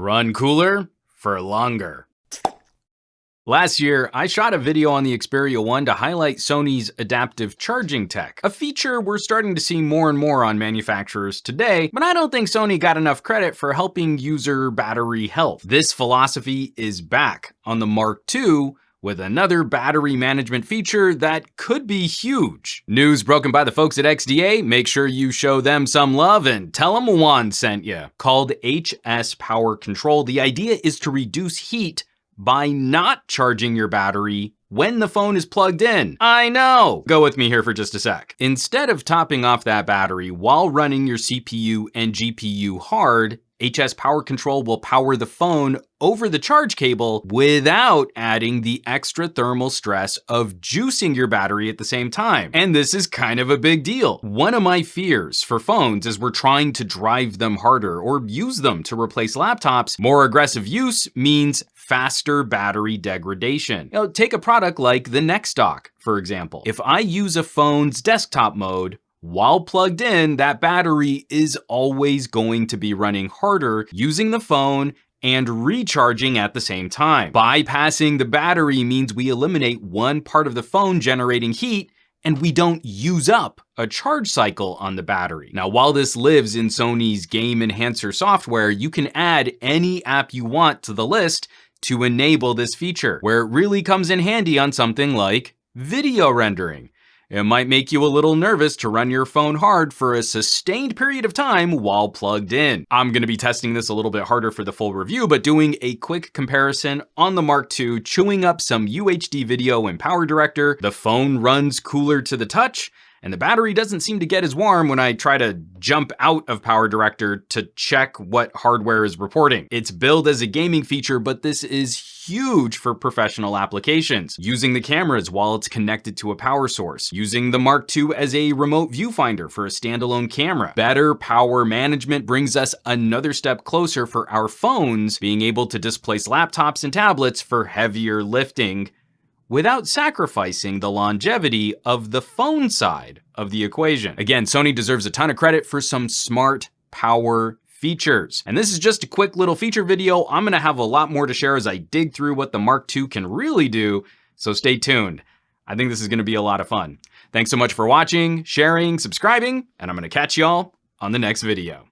Run cooler for longer. Last year, I shot a video on the Xperia 1 to highlight Sony's adaptive charging tech, a feature we're starting to see more and more on manufacturers today, but I don't think Sony got enough credit for helping user battery health. This philosophy is back on the Mark II with another battery management feature that could be huge. News broken by the folks at XDA, make sure you show them some love and tell them Juan sent you. Called HS Power Control, the idea is to reduce heat by not charging your battery when the phone is plugged in. I know! Go with me here for just a sec. Instead of topping off that battery while running your CPU and GPU hard, HS Power Control will power the phone over the charge cable without adding the extra thermal stress of juicing your battery at the same time. And this is kind of a big deal. One of my fears for phones is we're trying to drive them harder or use them to replace laptops. More aggressive use means faster battery degradation. Take a product like the Next Dock, for example. If I use a phone's desktop mode, while plugged in, that battery is always going to be running harder using the phone and recharging at the same time. Bypassing the battery means we eliminate one part of the phone generating heat and we don't use up a charge cycle on the battery. Now, while this lives in Sony's Game Enhancer software, you can add any app you want to the list to enable this feature, where it really comes in handy on something like video rendering. It might make you a little nervous to run your phone hard for a sustained period of time while plugged in. I'm gonna be testing this a little bit harder for the full review, but doing a quick comparison on the Mark II, chewing up some UHD video in Power Director, the phone runs cooler to the touch, and the battery doesn't seem to get as warm when I try to jump out of Power Director to check what hardware is reporting. It's billed as a gaming feature, but this is huge for professional applications. Using the cameras while it's connected to a power source. Using the Mark II as a remote viewfinder for a standalone camera. Better power management brings us another step closer for our phones being able to displace laptops and tablets for heavier lifting, without sacrificing the longevity of the phone side of the equation. Again, Sony deserves a ton of credit for some smart power features. And this is just a quick little feature video. I'm gonna have a lot more to share as I dig through what the Mark II can really do, so stay tuned. I think this is gonna be a lot of fun. Thanks so much for watching, sharing, subscribing, and I'm gonna catch y'all on the next video.